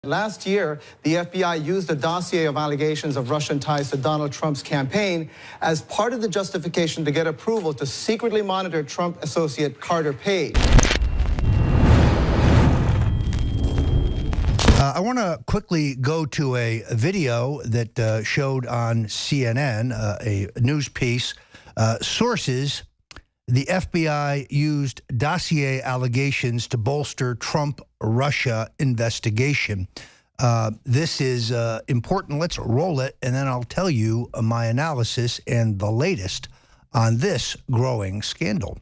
Last year, the FBI used a dossier of allegations of Russian ties to Donald Trump's campaign as part of the justification to get approval to secretly monitor Trump associate Carter Page. I want to quickly go to a video that showed on CNN, a news piece. Sources: the FBI used dossier allegations to bolster Trump-Russia investigation. This is important. Let's roll it, and then I'll tell you my analysis and the latest on this growing scandal.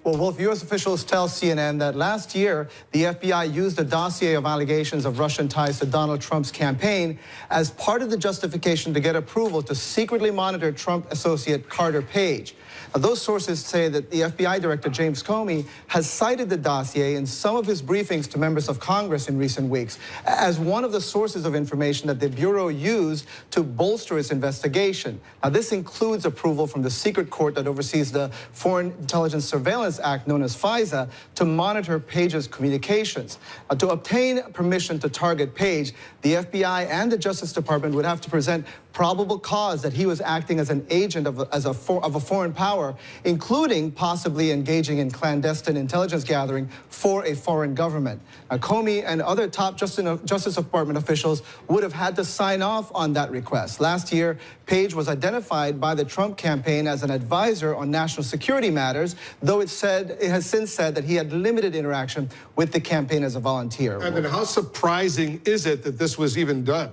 Well, both U.S. officials tell CNN that last year, the FBI used a dossier of allegations of Russian ties to Donald Trump's campaign as part of the justification to get approval to secretly monitor Trump associate Carter Page. Now, those sources say that the FBI Director James Comey has cited the dossier in some of his briefings to members of Congress in recent weeks as one of the sources of information that the Bureau used to bolster its investigation. Now, this includes approval from the secret court that oversees the Foreign Intelligence Surveillance Act, known as FISA, to monitor Page's communications. To obtain permission to target Page, the FBI and the Justice Department would have to present probable cause that he was acting as an agent of a foreign power, including possibly engaging in clandestine intelligence gathering for a foreign government. Now, Comey and other top Justice Department officials would have had to sign off on that request. Last year, Page was identified by the Trump campaign as an advisor on national security matters, though it has since said that he had limited interaction with the campaign as a volunteer. And then how surprising is it that this was even done?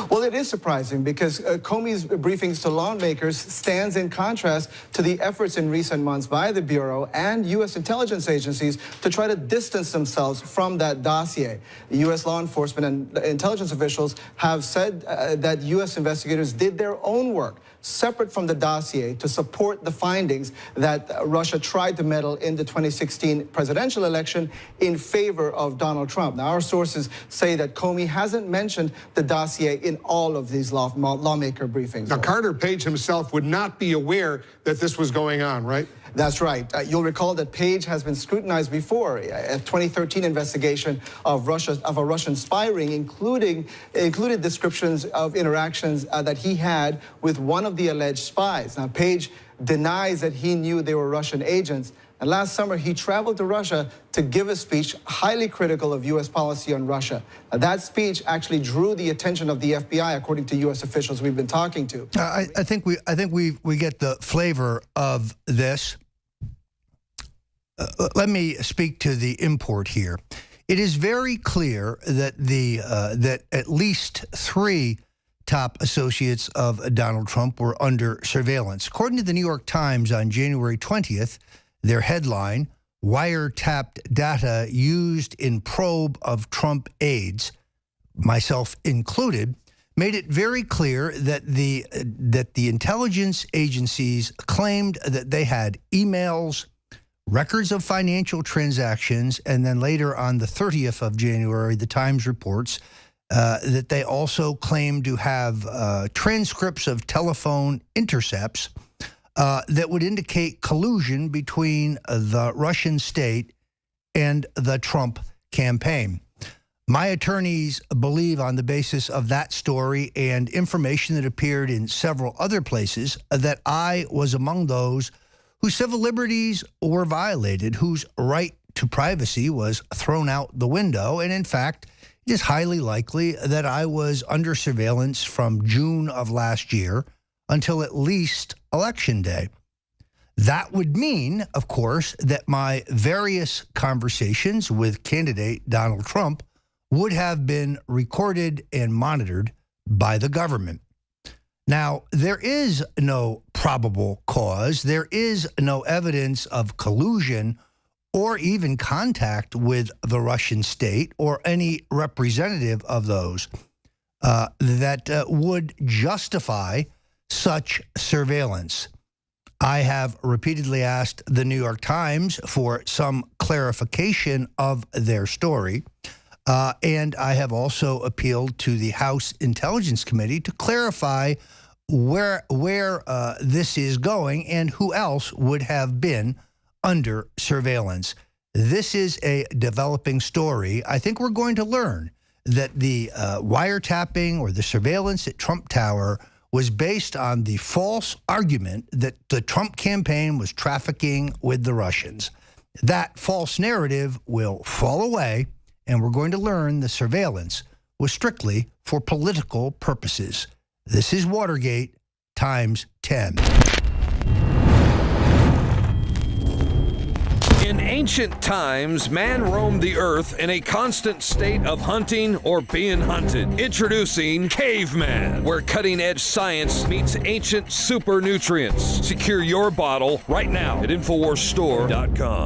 Well, it is surprising because Comey's briefings to lawmakers stands in contrast to the efforts in recent months by the Bureau and U.S. intelligence agencies to try to distance themselves from that dossier. U.S. law enforcement and intelligence officials have said that U.S. investigators did their own work separate from the dossier to support the findings that Russia tried to meddle in the 2016 presidential election in favor of Donald Trump. Now, our sources say that Comey hasn't mentioned the dossier in all of these lawmaker briefings. Now, Carter Page himself would not be aware that this was going on, right? That's right. You'll recall that Page has been scrutinized before. A 2013 investigation of a Russian spy ring included descriptions of interactions that he had with one of the alleged spies. Now, Page denies that he knew they were Russian agents. And last summer, he traveled to Russia to give a speech highly critical of U.S. policy on Russia. Now, that speech actually drew the attention of the FBI, according to U.S. officials we've been talking to. I think we get the flavor of this. Let me speak to the import here. It is very clear that that at least 3 top associates of Donald Trump were under surveillance. According to the New York Times on January 20th, their headline, "Wiretapped data used in probe of Trump aides," myself included, made it very clear that the intelligence agencies claimed that they had emails, records of financial transactions, and then later on the 30th of January, the Times reports that they also claimed to have transcripts of telephone intercepts that would indicate collusion between the Russian state and the Trump campaign. My attorneys believe, on the basis of that story and information that appeared in several other places, that I was among those whose civil liberties were violated, whose right to privacy was thrown out the window. And in fact, it is highly likely that I was under surveillance from June of last year until at least Election Day. That would mean, of course, that my various conversations with candidate Donald Trump would have been recorded and monitored by the government. Now, there is no probable cause. There is no evidence of collusion or even contact with the Russian state or any representative of those that would justify such surveillance. I have repeatedly asked the New York Times for some clarification of their story. And I have also appealed to the House Intelligence Committee to clarify where this is going and who else would have been under surveillance. This is a developing story. I think we're going to learn that the wiretapping or the surveillance at Trump Tower was based on the false argument that the Trump campaign was trafficking with the Russians. That false narrative will fall away, and we're going to learn the surveillance was strictly for political purposes. This is Watergate times 10. In ancient times, man roamed the earth in a constant state of hunting or being hunted. Introducing Caveman, where cutting-edge science meets ancient super nutrients. Secure your bottle right now at InfoWarsStore.com.